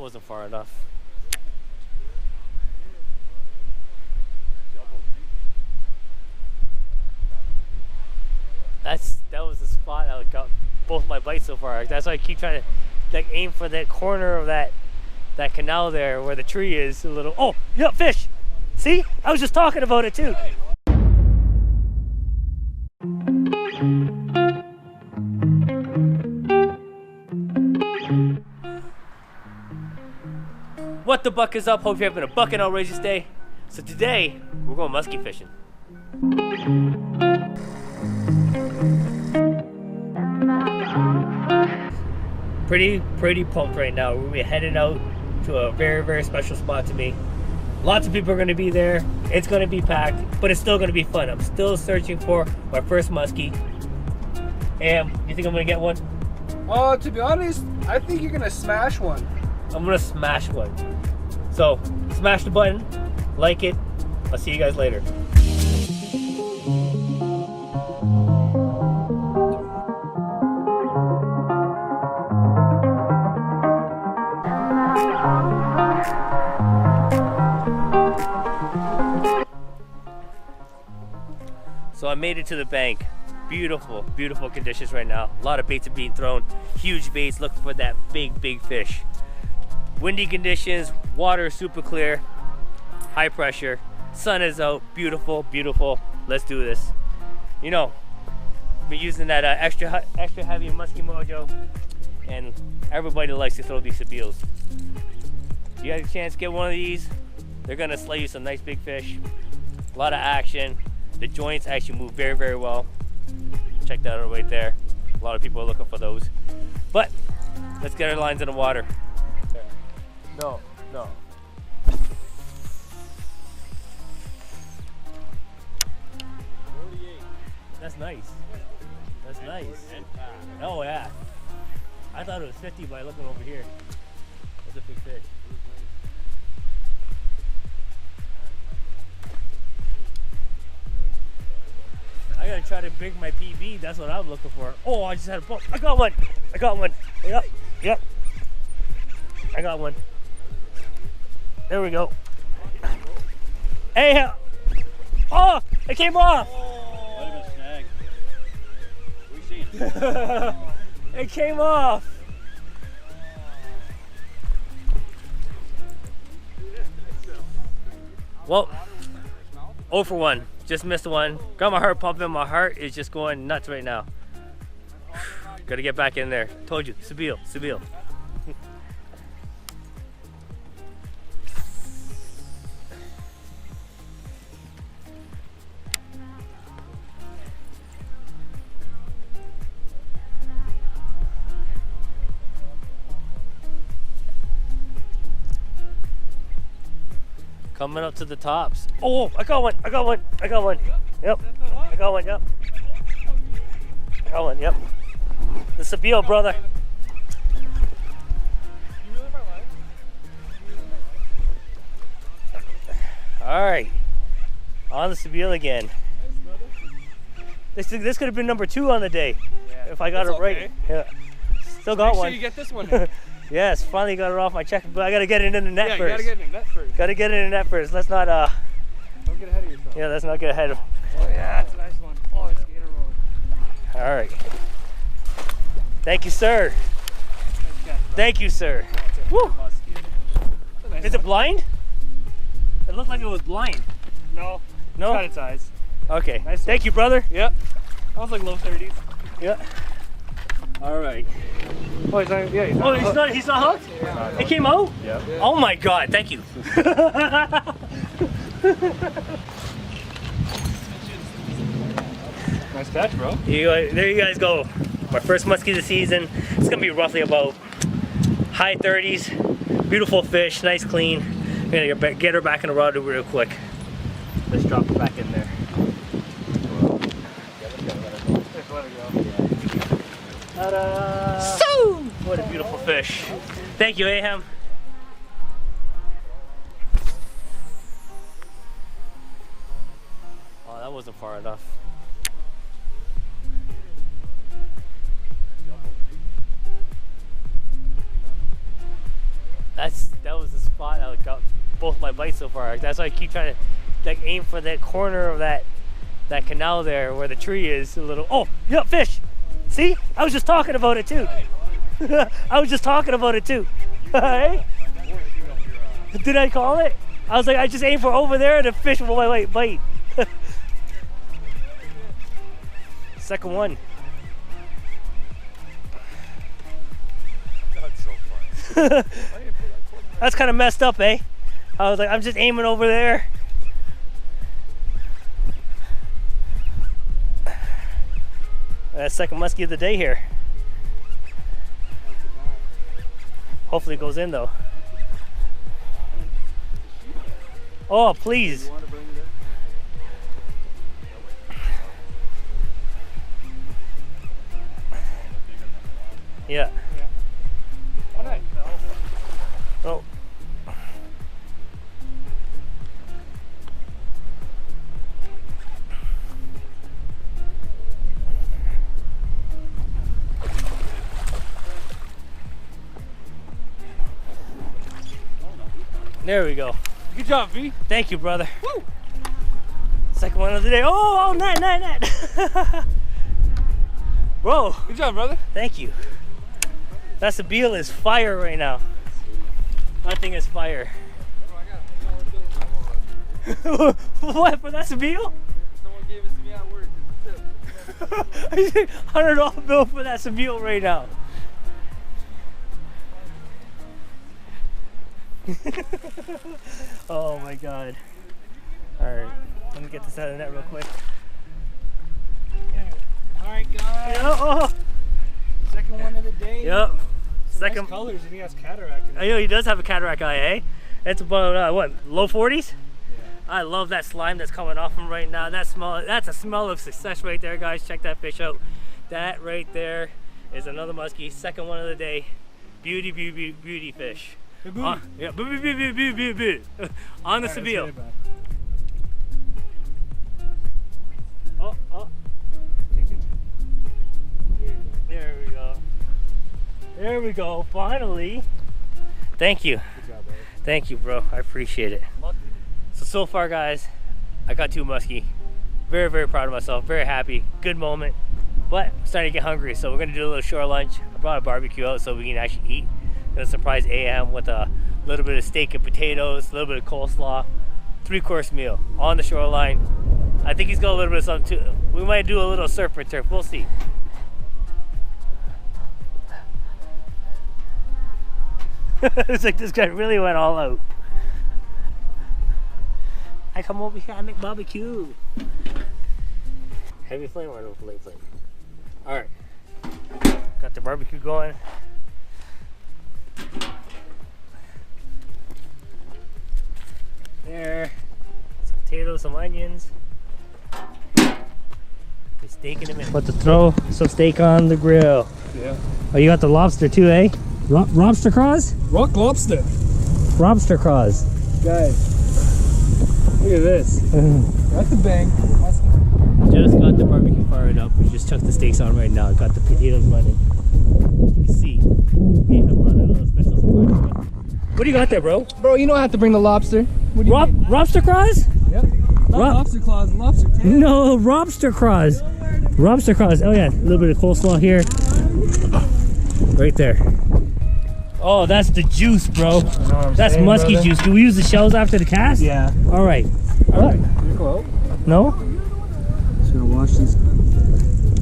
wasn't far enough. That was the spot that got both my bites so far. That's why I keep trying to like aim for that corner of that canal there where the tree is a little. Oh, yeah, fish. See? I was just talking about it too. What the buck is up? Hope you're having a buck and outrageous day. So today, we're going musky fishing. Pretty pumped right now. We're gonna be heading out to a very special spot to me. Lots of people are gonna be there. It's gonna be packed, but it's still gonna be fun. I'm still searching for my first muskie. And you think I'm gonna get one? To be honest, I think you're gonna smash one. I'm gonna smash one. So smash the button, like it. I'll see you guys later. So I made it to the bank. Beautiful conditions right now. A lot of baits are being thrown. Huge baits looking for that big fish. Windy conditions, water is super clear, high pressure, sun is out, beautiful. Let's do this. You know, I've been using that extra heavy musky mojo, and everybody likes to throw these sabiles. If you have a chance to get one of these, they're gonna slay you some nice big fish. A lot of action. The joints actually move very well. Check that out right there. A lot of people are looking for those. But let's get our lines in the water. No. That's nice. Oh yeah. I thought it was 50 by looking over here. That's a big fish. I gotta try to break my PB. That's what I'm looking for. Oh, I just had a bump. I got one. Yep. I got one. There we go. Hey, oh, it came off. Might have been snagged. We've seen it. It came off. Well, 0 for 1. Just missed one. Got my heart pumping. My heart is just going nuts right now. Gotta get back in there. Told you, Sabile. Coming up to the tops. Oh, I got one. Yep. I got one, yep. The Sabile, brother. All right. On the Sabile again. This could have been number 2 on the day. Yeah. If I got it right. Yeah. Still got one. Make sure you get this one. Yes, finally got it off my check, but I gotta get it in the net first. Yeah, you gotta get it in the net first. Gotta get it in the net first. Let's not don't get ahead of yourself. Yeah, let's not get ahead of. Oh yeah, that's a nice one. Oh, it's gator roll. All right. Thank you, sir. Thank you, sir. Woo. Is it blind? It looked like it was blind. No. No? It's got its eyes. Okay. Nice Thank you, brother. Yep. That was like low 30s. Yep. All right. Oh, he's not, he's not hooked? Yeah. It came out? Yeah. Oh my God, thank you. Nice catch, bro. There you guys go. My first muskie of the season. It's gonna be roughly about high 30s. Beautiful fish, nice clean. I'm gonna get her back in the rod real quick. Let's drop her back in there. Ta-da! So, what a beautiful fish. Thank you, Aham. Oh, that wasn't far enough. both my bites so far. That's why I keep trying to like aim for that corner of that canal there where the tree is a little. Oh, yeah, fish. See? I was just talking about it too. I was just talking about it too. Hey? Did I call it? I was like, I just aimed for over there and the fish will bite. Second one. That's kind of messed up, eh? I was like, I'm just aiming over there. Second muskie of the day here. Hopefully it goes in though. Oh, please. Yeah. Oh. There we go. Good job, V. Thank you, brother. Woo! Second one of the day. Oh, net. Bro. Good job, brother. Thank you. That Sabile is fire right now. That thing is fire. What, for that Sabile? Someone gave it to me at work. I see $100 bill for that Sabile right now. Oh my god. Alright, let me get this out of the net real quick. Alright, guys. Oh. Second one of the day. Yep. Nice Second. colors, and he has cataract in it. I know he does have a cataract eye, eh? It's about what, low 40s? Yeah. I love that slime that's coming off him right now. That smell, that's a smell of success right there, guys. Check that fish out. That right there is another muskie. Second one of the day. Beauty fish. Yeah, on the Sabile. Oh. There we go. There we go. Finally. Thank you. Good job, brother. Thank you, bro. I appreciate it. So far, guys, I got 2 muskie. Very, very proud of myself. Very happy. Good moment. But I'm starting to get hungry, so we're gonna do a little shore lunch. I brought a barbecue out so we can actually eat. Gonna surprise AM with a little bit of steak and potatoes, a little bit of coleslaw, 3-course meal on the shoreline. I think he's got a little bit of something too. We might do a little surf and turf. We'll see. It's like this guy really went all out. I come over here, I make barbecue. Heavy flame or no light flame? Alright. Got the barbecue going. There. Some potatoes, some onions. The steak in a minute. About to throw some steak on the grill. Yeah. Oh, you got the lobster too, eh? Lobster craws? Rock lobster. Lobster craws. Guys, look at this. That's the bang. Just got the barbecue fired up. We just chucked the steaks on right now. Got the potatoes running. You can see. What do you got there, bro? Bro, you know I have to bring the lobster. What do you mean? Lobster craws? Yep. Not lobster claws, lobster tail. No, lobster craws. Lobster craws. Oh yeah, a little bit of coleslaw here. Right there. Oh, that's the juice, bro. That's musky juice. Do we use the shells after the cast? Yeah. All right. Alright. You go out. No? Just gonna wash these.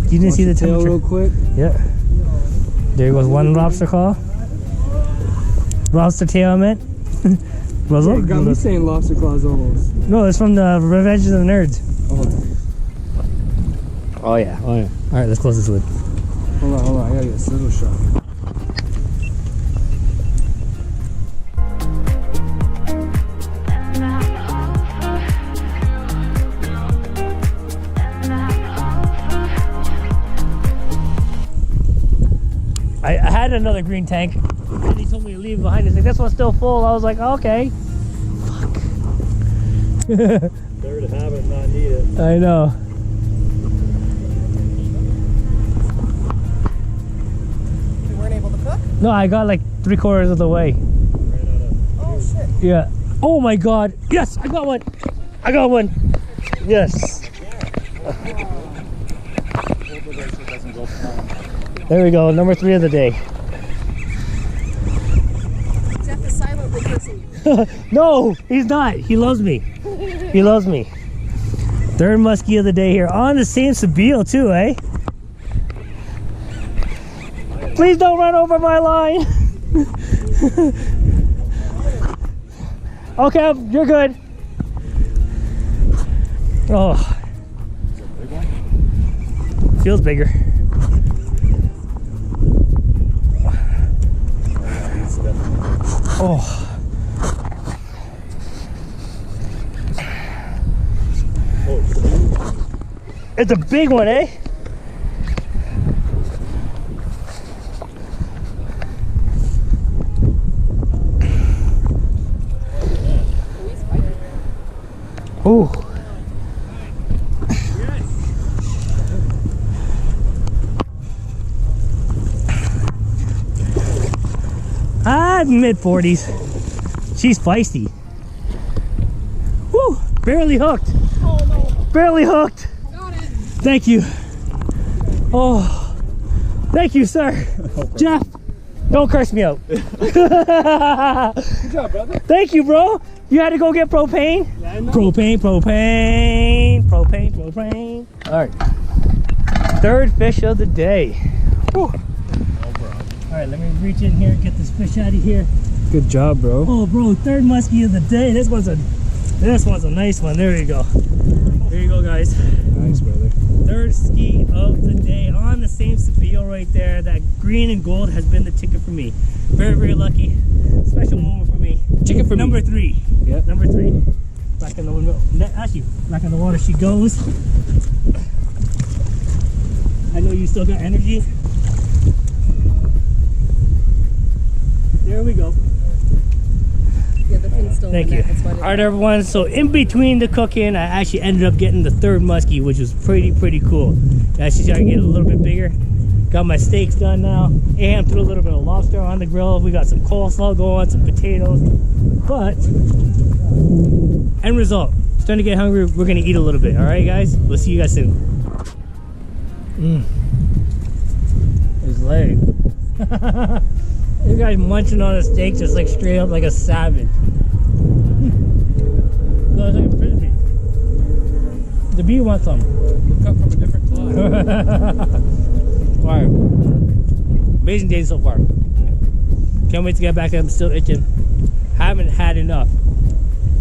You didn't see the tail temperature? real quick. Yeah. There goes one lobster claw. Lobster tail, I meant. You got me saying lobster claws almost. No, it's from the Revenge of the Nerds. Oh. Oh yeah. Oh yeah. All right, let's close this lid. Hold on. I gotta get a sizzle shot. I had another green tank, and he told me to leave behind. He's like, this one's still full. I was like, okay. Fuck. Better to have it, not need it. I know. You weren't able to cook? No, I got like 3/4 of the way. Ran out of Oh shit. Yeah. Oh my God. Yes, I got one. I got one. Yes. There we go. Number 3 of the day. Jeff is silently kissing you. No, he's not. He loves me. He loves me. 3rd muskie of the day here on the same Sabile too, eh? Please don't run over my line. Okay, you're good. Oh, feels bigger. Oh. It's a big one, eh? Ooh. Mid-40s. She's feisty. Woo! Barely hooked. Oh no. Barely hooked. Got it. Thank you. Oh, thank you, sir. Jeff, don't curse me out. Good job, brother. Thank you, bro. You had to go get propane? Yeah, I know. Propane. All right. 3rd fish of the day. Whew. All right, let me reach in here and get this fish out of here. Good job, bro. Oh, bro, 3rd muskie of the day. This one's a nice one. There you go. There you go, guys. Nice, brother. 3rd ski of the day on the same Sabile right there. That green and gold has been the ticket for me. Very, very lucky. Special moment for me. Ticket for number 3. Yeah. Number 3. Back in the window. Actually, back in the water she goes. I know you still got energy. There we go. Yeah, the fin's still Thank in you. there. That's why I didn't- All right, everyone. So in between the cooking, I actually ended up getting the 3rd muskie, which was pretty cool. I actually started getting a little bit bigger. Got my steaks done now, and threw a little bit of lobster on the grill. We got some coleslaw going, some potatoes. But end result, starting to get hungry. We're gonna eat a little bit. All right, guys. We'll see you guys soon. His leg. This guy's munching on a steak just like straight up like a savage. Looks like a frisbee. The bee wants some. We're cut from a different cloth. Alright. Amazing day so far. Can't wait to get back there. I'm still itching. Haven't had enough.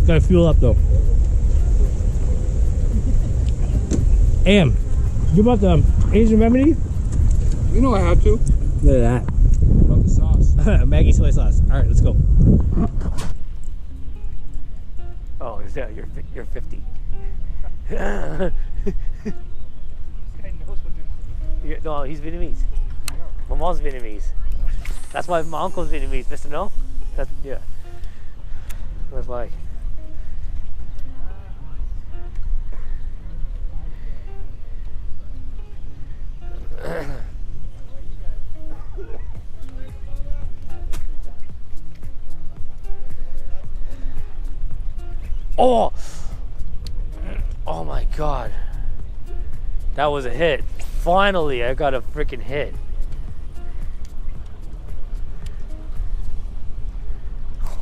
Gotta fuel up though. Am, you bought the Asian remedy? You know I had to. Look at that. Love the sauce. Maggie soy sauce. All right, let's go. Oh, is that you're 50? This guy knows what No, he's Vietnamese. My mom's Vietnamese. That's why my uncle's Vietnamese. Mr. No? That's yeah. That's why. Oh! Oh my God. That was a hit. Finally, I got a freaking hit.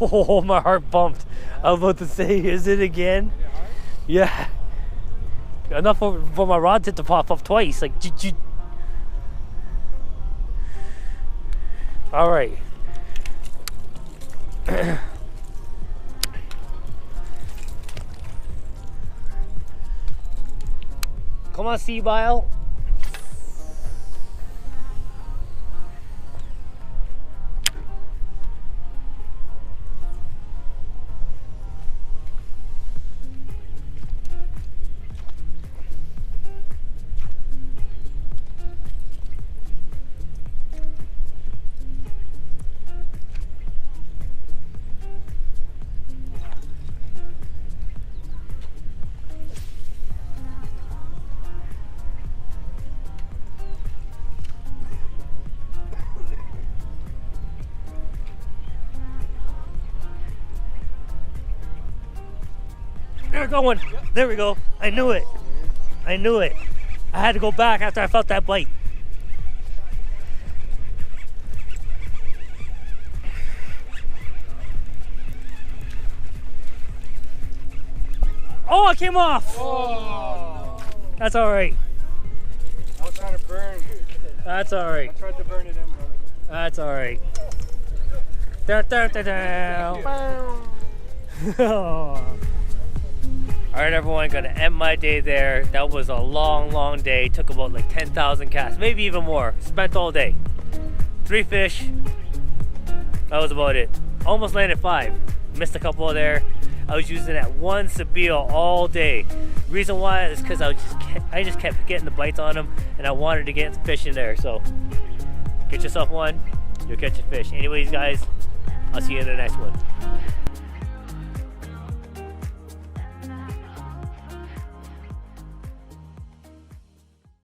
Oh, my heart bumped. I was about to say, is it again? Yeah. Enough for my rod tip to pop up twice. Like, all right. Come on, sea bile. They're going. There we go. I knew it. I knew it. I had to go back after I felt that bite. Oh, it came off. Oh. That's all right. I was trying to burn. That's all right. I tried to burn it in, brother. That's all right. All right, everyone, gonna end my day there. That was a long day. Took about like 10,000 casts, maybe even more. Spent all day. 3 fish. That was about it. Almost landed 5. Missed a couple there. I was using that one Sabile all day. Reason why is because I just kept getting the bites on them, and I wanted to get the fish in there. So get yourself one, you'll catch a fish. Anyways, guys, I'll see you in the next one.